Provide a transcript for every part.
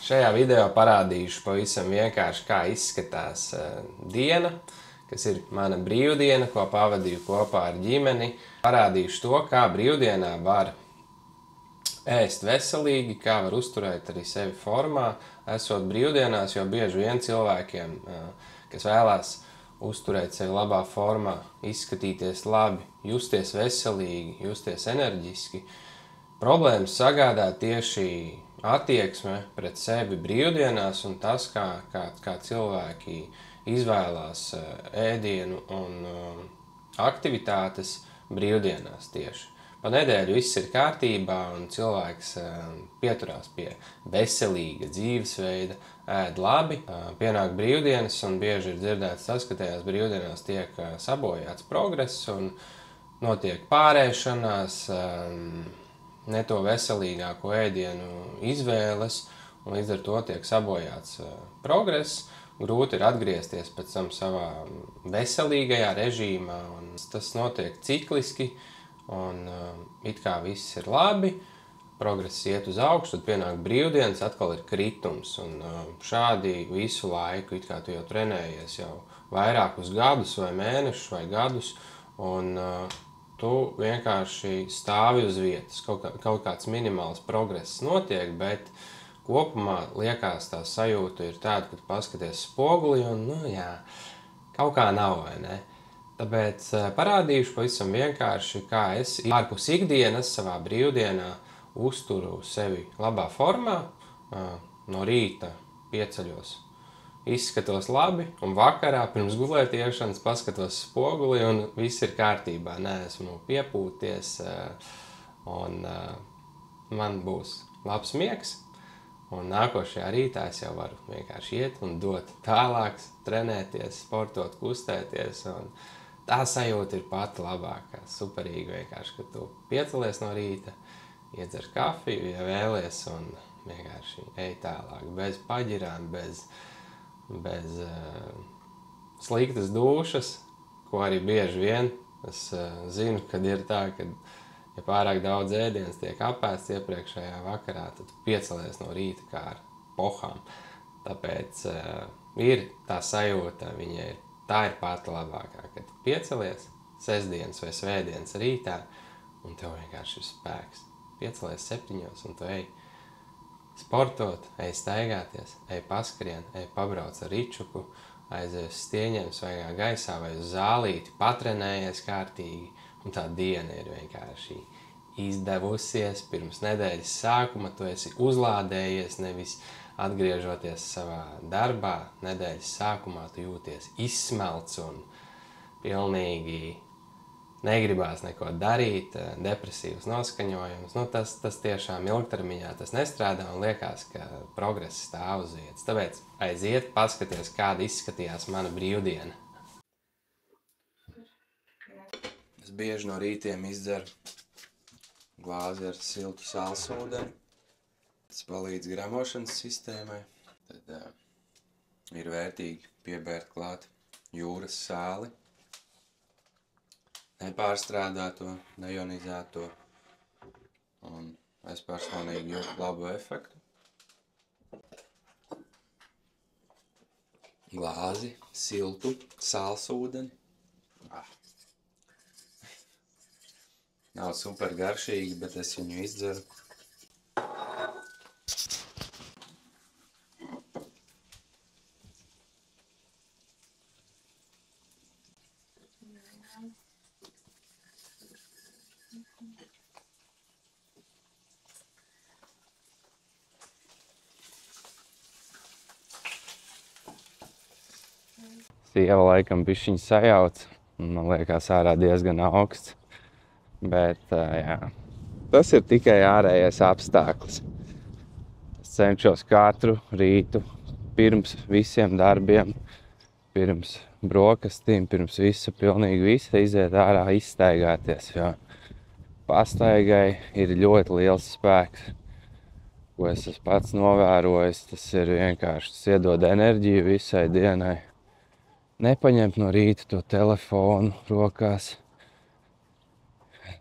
Šajā video parādīšu pavisam vienkārši, kā izskatās diena, kas ir mana brīvdiena, ko pavadīju kopā ar ģimeni. Parādīšu to, kā brīvdienā var ēst veselīgi, kā var uzturēt arī sevi formā, esot brīvdienās, jo bieži vien cilvēkiem, kas vēlās uzturēt sevi labā formā, izskatīties labi, justies veselīgi, justies enerģiski, problēmas sagādā tieši attieksme pret sevi brīvdienās un tas, kā cilvēki izvēlās ēdienu un aktivitātes brīvdienās tieši. Pa nedēļu viss ir kārtībā un cilvēks pieturās pie veselīga dzīvesveida, ēd labi, pienāk brīvdienas un bieži ir dzirdēts tas, ka tajās brīvdienās tiek sabojāts progress un notiek pārēšanās, ne to veselīgāko ēdienu izvēles, un līdz ar to tiek sabojāts progress. Grūti ir atgriezties pēc tam savā veselīgajā režīmā, un tas notiek cikliski, un it kā viss ir labi, progress iet uz augšu, tad pienāk brīvdienas, atkal ir kritums, un šādi visu laiku, it kā tu jau trenējies jau vairākus gadus vai mēnešus vai gadus, un tu vienkārši stāvi uz vietas, kaut kāds minimāls progress notiek, bet kopumā liekas tā sajūta ir tāda, ka tu paskaties spoguli un, kaut kā nav, vai ne? Tāpēc parādīšu pavisam vienkārši, kā es ārpus ikdienas savā brīvdienā uzturu sevi labā formā, no rīta pieceļos, izskatos labi, un vakarā pirms gulētiešanas paskatos spoguli, un viss ir kārtībā. Neesmu piepūties, un man būs labs miegs, un nākošajā rītā es jau varu vienkārši iet un dot tālāk, trenēties, sportot, kustēties, un tā sajūta ir pati labākā, superīga vienkārši, ka tu piecelies no rīta, iedzer kafiju, ja vēlies, un vienkārši ej tālāk, bez paģirām, bez sliktas dušas, ko arī bieži vien es zinu, kad ir tā, ka ja pārāk daudz ēdienas tiek apēsts iepriekšējā vakarā, tad piecelies no rīta kā ar pohām. Tāpēc ir tā sajūta, tā ir pati labākā, kad piecelies sestdienas vai svētdienas rītā, un tev vienkārši ir spēks. Piecelies 7 un tu ej sportot, ej staigāties, ej paskrien, ej pabrauc ar ričuku, aizej uz stieņiem svaigā gaisā vai uz zālīti, patrenējies kārtīgi, un tā diena ir vienkārši izdevusies pirms nedēļas sākuma, tu esi uzlādējies, nevis atgriežoties savā darbā, nedēļas sākumā tu jūties izsmelts un pilnīgi negribās neko darīt, depresīvs noskaņojums. Tas tiešām ilgtermiņā tas nestrādā un liekas, ka progress stāv uz vietas. Tāpēc aiziet, paskaties, kāda izskatījās mana brīvdiena. Es bieži no rītiem izdzeru glāzi ar siltu sālsūdeni. Tas palīdz gramošanas sistēmai. Tad ir vērtīgi piebērt klāt jūras sāli. Nepārstrādāto, neionizēto, un es personīgi jūtu labu efektu. Glāzi, siltu, sālsūdeni. Nav super garšīgi, bet es viņu izdzeru. Sieva laikam bišķiņ sajauc, man liekas ārā diezgan augsts, bet tas ir tikai ārējais apstākļus. Es cenšos katru rītu pirms visiem darbiem, pirms brokastīm, pirms pilnīgi visa iziet ārā izstaigāties, jo pastaigai ir ļoti liels spēks, ko es esmu pats novērojis, tas ir vienkārši, tas iedod enerģiju visai dienai. Nepaņemt no rīta to telefonu rokās,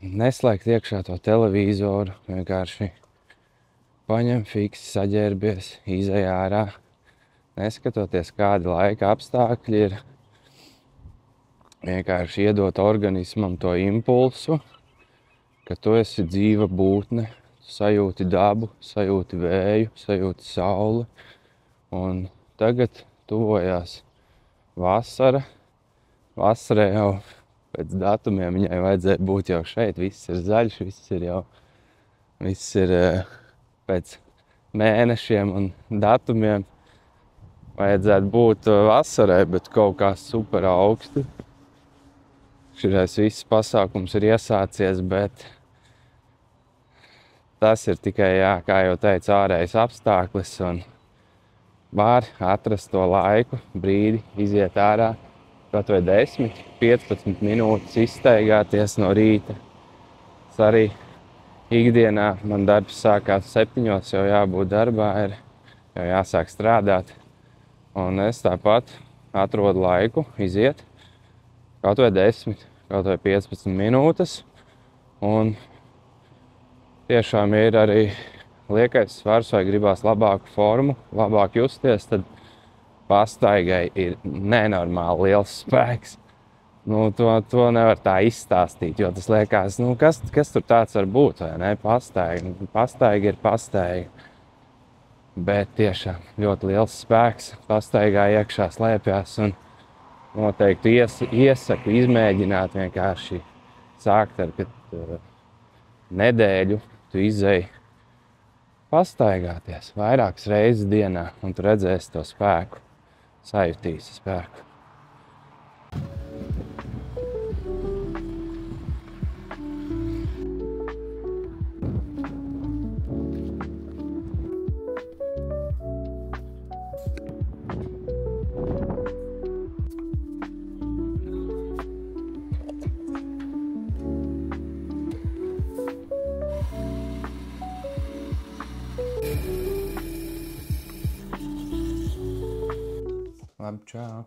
neslēgt iekšā to televizoru, vienkārši paņem fiksi, saģērbies, izej ārā, neskatoties kādi laika apstākļi ir, vienkārši iedot organismam to impulsu, ka tu esi dzīva būtne, sajūti dabu, sajūti vēju, sajūti sauli, un tagad tuvojās vasara. Vasarē jau pēc datumiem viņai vajadzēja būt jau šeit, viss ir zaļš, viss ir pēc mēnešiem un datumiem vajadzētu būt vasarai, bet kaut kā super augsti. Šitais viss pasākums ir iesācies, bet tas ir tikai, kā jau teicu, ārējais apstākļis un var atrast to laiku, brīdi, iziet ārā, kaut vai 10, 15 minūtes izstaigāties no rīta. Tas arī ikdienā man darbs sākās 7, jau jābūt darbā, ir jau jāsāk strādāt. Un es tāpat atrodu laiku iziet kaut vai 10, kaut vai 15 minūtes. Un tiešām ir arī liekais svars vai gribās labāku formu, labāk justies, tad pastaigai ir nenormāli liels spēks. To nevar tā izstāstīt, jo tas liekas, kas tur tāds var būt, vai ne? Pastaiga ir pastaiga. Bet tiešām ļoti liels spēks pastaigā iekšā slēpjas un noteikti iesaku izmēģināt vienkārši sākt ar, kad nedēļu tu izej pastaigāties vairākas reizes dienā un tu redzēsi to spēku, sajutīsi spēku. Labi, čau.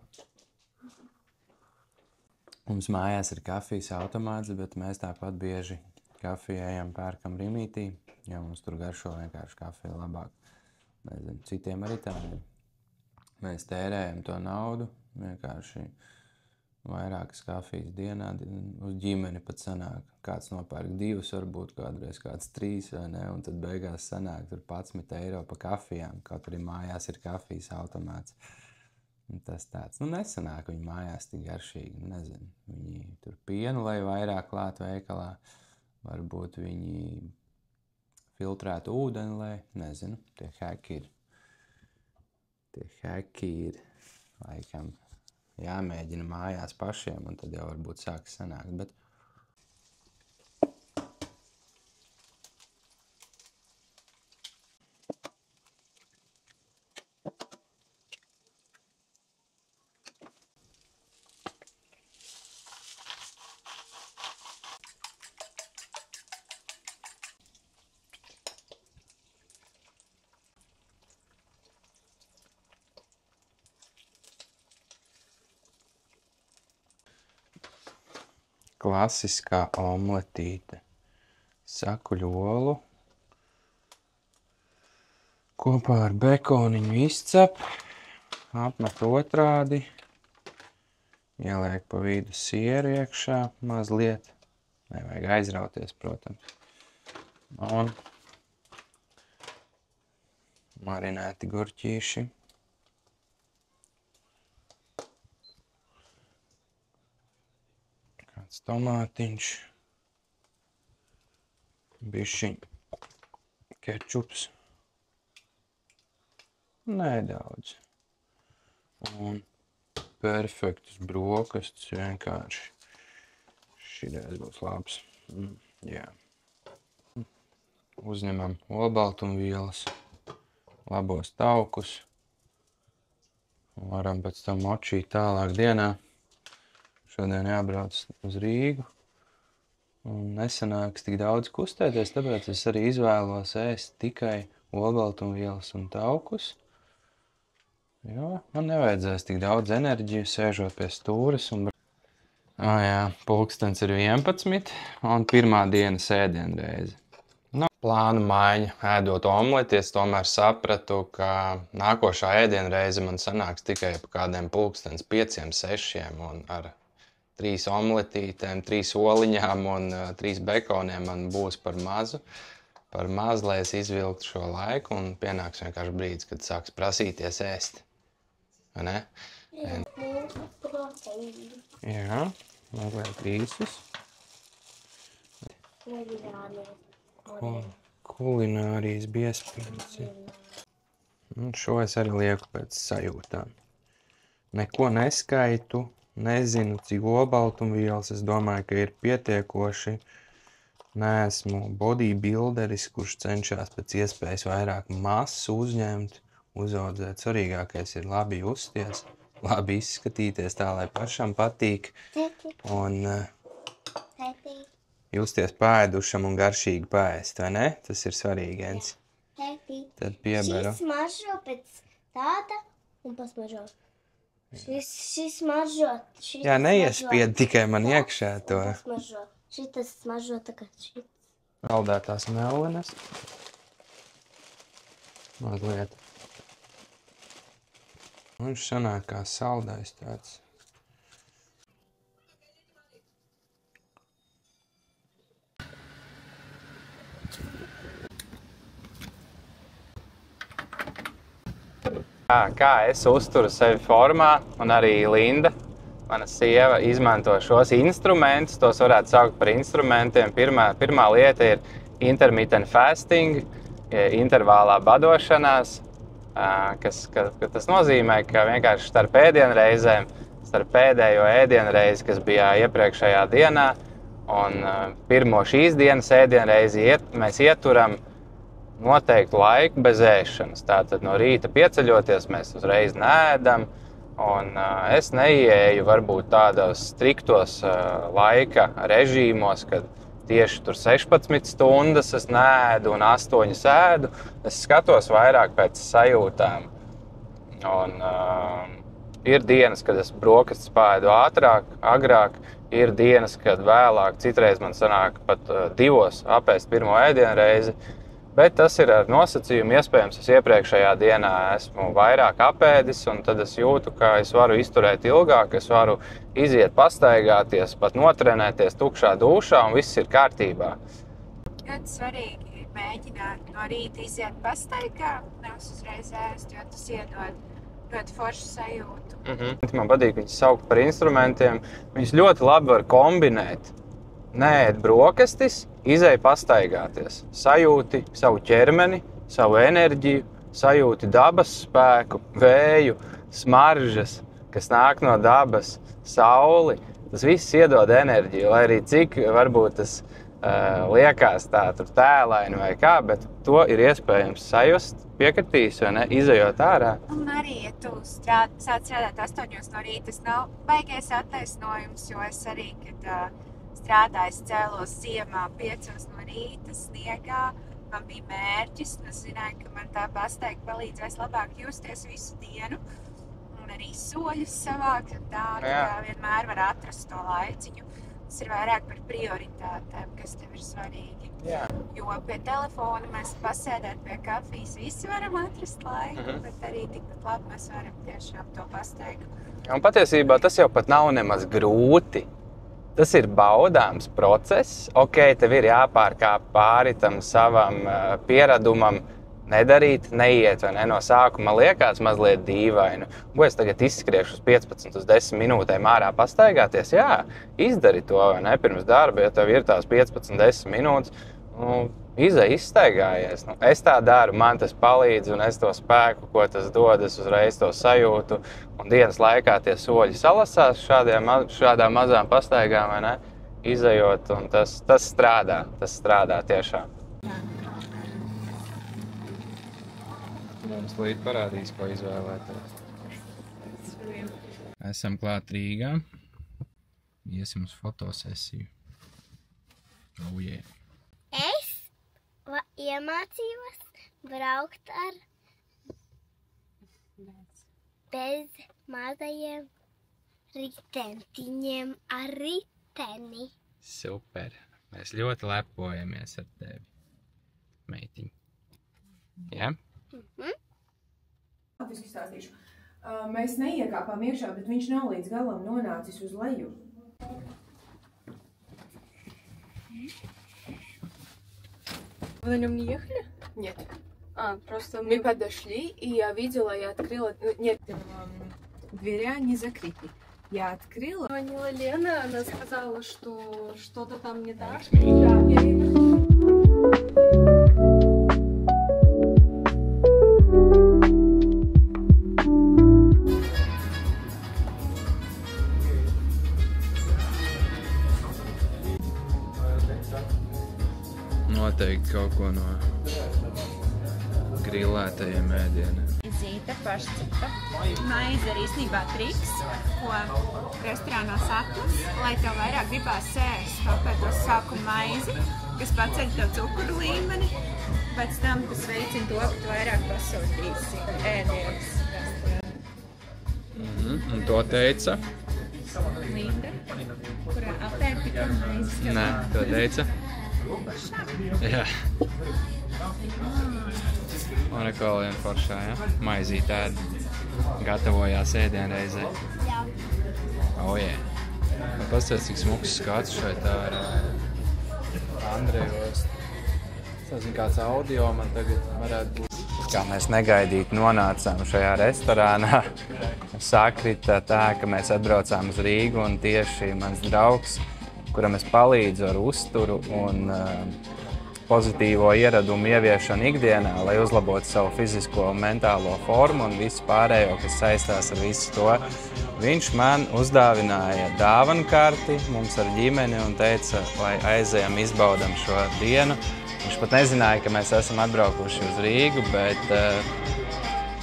Mums mājās ir kafijas automāts, bet mēs tāpat bieži kafiju ejam pērkam Rimītī, jo mums tur garšo vienkārši kafija labāk. Nezinu, citiem arī tā ir. Mēs tērējam to naudu, vienkārši vairākas kafijas dienā, uz ģimeni pat sanāk. Kāds nopērk 2, varbūt kādreiz kāds 3, vai ne, un tad beigās sanāk tur 11 eiro pa kafijām, kaut arī mājās ir kafijas automāts. Tas tāds, nesanāk viņi mājās tik garšīgi, nezinu. Viņi tur pienu, lai vairāk klāt veikalā, varbūt viņi filtrētu ūdeni, lai, nezinu, tie heki ir laikam jāmēģina mājās pašiem, un tad jau varbūt sāks sanākt, bet klasiskā omletīte. Sakuļu olu kopā ar bekoniņu izcep, apmet otrādi, ieliek pa vidu sieru iekšā mazliet, nevajag aizrauties, protams, un marinēti gurķīši. Tomātiņš, bišķiņ kečups, nedaudz, un perfektus brokastus vienkārši. Šitais būs labs. Jā. Uzņemam olbaltumvielas, labos taukus, un varam pēc tam močīt tālāk dienā. Šodien jābrauc uz Rīgu un nesanāks tik daudz kustēties, tāpēc es arī izvēlos ēst tikai olbaltumvielas un taukus. Jo man nevajadzēs tik daudz enerģiju sēžot pie stūres un... Jā, pulkstens ir 11 un pirmā dienas ēdienreize. plānu maiņa. Ēdot omleti, es tomēr sapratu, ka nākošā ēdienreize man sanāks tikai pa kādiem 5, 6 un ar 3 omletītēm, 3 oliņām un 3 bekoniem man būs par mazu. Par maz, lai es izvilktu šo laiku un pienāks vienkārši brīdis, kad sāks prasīties ēst. Vai ne? Jā, mazliet rīsus. Kulinārijas biespīdzi. Un šo es arī lieku pēc sajūtām. Neko neskaitu, nezinu, cik olbaltumvielas. Es domāju, ka ir pietiekoši. Neesmu bodybuilderis, kurš cenšas pēc iespējas vairāk masu uzņemt, uzaudzēt. Svarīgākais ir labi justies, labi izskatīties tā, lai pašam patīk. Un justies pēdušam un garšīgi pēst, vai ne? Tas ir svarīgi, Ens. Tad pieberu. Šis maržo pēc tāda un pasmaržo. Šis maržo. Jā, neiespied tikai man iekšā to. Šitas smaržo tagad šit. Saldētās mellenes. Mazliet. Un viņš sanāk kā saldais tāds. Kā es uzturu sevi formā, un arī Linda, mana sieva, izmanto šos instrumentus, tos varētu saukt par instrumentiem. Pirmā lieta ir intermittent fasting, intervālā badošanās, tas nozīmē, ka vienkārši starp ēdienreizēm, starp pēdējo ēdienreizi, kas bija iepriekšējā dienā, un pirmo šīs dienas ēdienreizi mēs ieturam noteiktu laiku bez ēšanas. Tātad no rīta pieceļoties mēs uzreiz neēdam, un es neieeju varbūt tādos striktos laika režīmos, kad tieši tur 16 stundas es neēdu un 8 ēdu. Es skatos vairāk pēc sajūtām. Un ir dienas, kad es brokastis pāēdu agrāk, ir dienas, kad vēlāk, citreiz man sanāk pat 2 apēst pirmo ēdienreizi. Bet tas ir ar nosacījumu, iespējams, es iepriekšējā dienā esmu vairāk apēdis, un tad es jūtu, ka es varu izturēt ilgāk, es varu iziet pastaigāties, pat notrenēties tukšā dūšā, un viss ir kārtībā. Ļoti svarīgi ir mēģināt no rīta iziet pastaigā, nevis uzreiz ēst, jo tas iedod ļoti foršu sajūtu. Man patīk viņus saukt par instrumentiem. Viņus ļoti labi var kombinēt. Neēd brokastis, izej pastaigāties. Sajūti savu ķermeni, savu enerģiju, sajūti dabas spēku, vēju, smaržas, kas nāk no dabas, sauli. Tas viss iedod enerģiju, lai arī cik varbūt tas liekas tā tēlaini vai kā, bet to ir iespējams sajust, piekritīs, vai ne, izejot ārā. Un arī, ja tu sāc strādāt 8 no rīta, tas nav baigais attaisnojums, jo es arī, kad strādāju, cēlos ziemā 5 no rīta sniegā, man bija mērķis, un es zināju, ka man tā pastaiga palīdzēs labāk justies visu dienu, un arī soļus savākt, un tā vienmēr var atrast to laiciņu. Tas ir vairāk par prioritātēm, kas tev ir svarīgi. Jā. Jo pie telefona mēs pasēdēt pie kafijas visi varam atrast laiku, bet arī tikpat labi mēs varam tiešām to pastaigu. Un patiesībā tas jau pat nav nemaz grūti. Tas ir baudāms process. Ok, tev ir jāpārkāp pāri tam savam pieradumam, nedarīt, neiet, vai ne? No sākuma liekas mazliet dīvainu. Ko es tagad izskriešu uz 15 uz 10 minūtēm ārā pastaigāties? Jā, izdari to, vai ne? Pirms darba, ja tev ir tās 15-10 minūtes, izej izstaigājies. Es tā daru, man tas palīdz, un es to spēku, ko tas dod, es uzreiz to sajūtu. Un dienas laikā tie soļi salasās šādām mazām pastaigām, vai ne? Izejot, un tas strādā tiešām. Mums līdz parādīs, ko izvēlēties. Esam klāt Rīgā. Iesim uz fotosesiju. Oh, yeah. Es iemācījos braukt ar bez mazajiem ritentiņiem ar riteni. Super. Mēs ļoti lepojamies ar tevi. meitiņa. Ja? Latviešu stāstīšu. Mēs neiekāpām iekšā, bet viņš nav līdz galam nonācis uz leju. Вы на нем не ехали? Нет. Просто мы подошли, и я видела, я открыла... Нет, Дверя не закрыты. Я открыла. звонила Лена, она сказала, что что-то там не так. Veiksmīgi. Да, я ей... Noteikti kaut ko no grilētajiem ēdieniem. Zīta pašcita. Maize ir īstenībā triks, ko restorānos atlas, lai tev vairāk gribās sēst tāpēc uz sākuma maizi, kas paceļ tev cukuru līmeni, pēc tam tas veicina to, ka tu vairāk pasūtīsi ēdienas restorānā. Un to teica? Linda, kurā apētika maizes. Nē, to teica? Jā. Un atkal viena foršā, ja? Maizīt ēd. Gatavojās ēdienreizē. Jā. Oh, yeah. Pastāst, cik smuks skats šeit ar Andrejos. Es nezinu, kāds audio man tagad varētu būt. Kā mēs negaidīt nonācām šajā restorānā, sakrita tā, ka mēs atbraucām uz Rīgu un tieši mans draugs, kuram es palīdzu ar uzturu un pozitīvo ieradumu ieviešanu ikdienā, lai uzlabotu savu fizisko un mentālo formu un visu pārējo, kas saistās ar visu to. Viņš man uzdāvināja dāvanu karti mums ar ģimeni un teica, lai aizejam izbaudam šo dienu. Viņš pat nezināja, ka mēs esam atbraukuši uz Rīgu, bet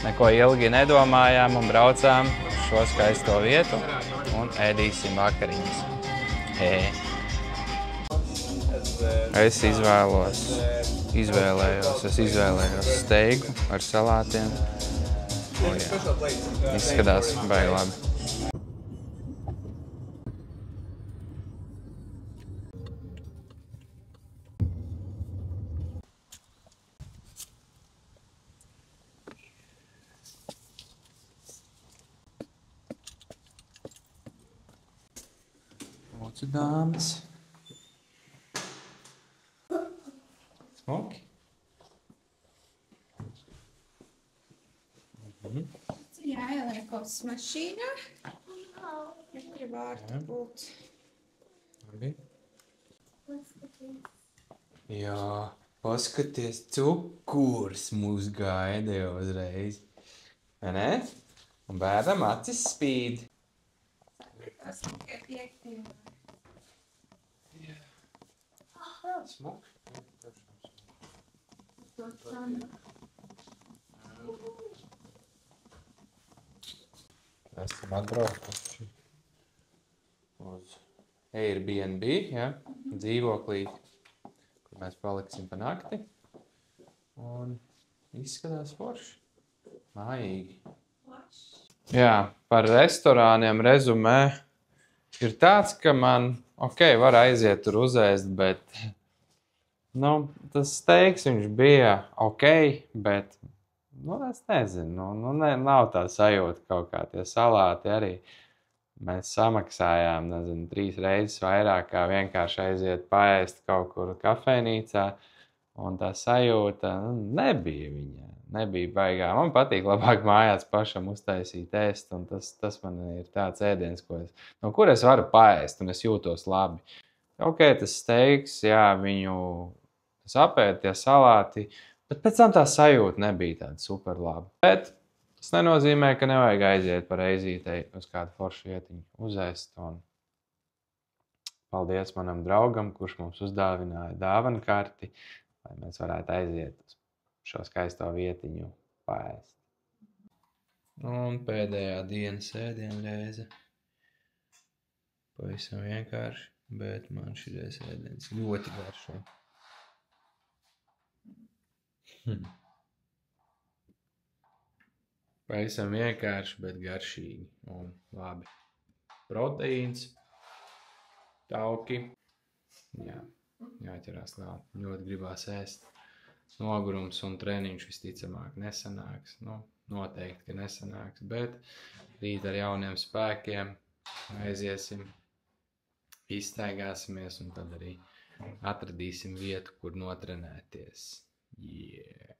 neko ilgi nedomājām un braucām uz šo skaisto vietu un ēdīsim vakariņas. Es izvēlējos steigu ar salātiem. O, jā. Izskatās baigi labi. Lūdzu, dāmas. Smuki. Jāieliekos mašīnā. Negribu ārti būt. Labi. Jā, paskaties, cukurs mūs gaida jau uzreiz. Vai ne? Un bērnam acis spīd. Tas tikai piekti. Smuki. Esam atbraukuši uz Airbnb, ja, dzīvoklī, kur mēs paliksim pa nakti. Un izskatās forši, mājīgi. Jā, par restorāniem rezumē ir tāds, ka man, var aiziet tur uzēst, bet tas steiks viņš bija bet es nezinu, nav tā sajūta kaut kā tie salāti arī. Mēs samaksājām, 3 reizes vairāk, kā vienkārši aiziet paēst kaut kur kafejnīcā, un tā sajūta nebija viņā, nebija baigā. Man patīk labāk mājās pašam uztaisīt ēst, un tas man ir tāds ēdiens, no kur es varu paēst, un es jūtos labi. Tas steiks, jā, viņu sapēt tie salāti, bet pēc tam tā sajūta nebija tāda super laba. Bet tas nenozīmē, ka nevajag aiziet par reizītei uz kādu foršu vietiņu uzēst. Un paldies manam draugam, kurš mums uzdāvināja dāvanu karti, lai mēs varētu aiziet uz šo skaisto vietiņu paēst. Un pēdējā dienas ēdienreize. Pavisam vienkārši, bet man šitais ēdiens ļoti garšo. Pavisam vienkārši, bet garšīgi un labi. Proteīns, tauki. Jā, jāķerās klāt. Ļoti gribās ēst. nogurums un treniņš visticamāk nesanāks. Nu, noteikti, ka nesanāks, bet rīt ar jauniem spēkiem aiziesim, izstaigāsimies un tad arī atradīsim vietu, kur notrenēties. Yeah!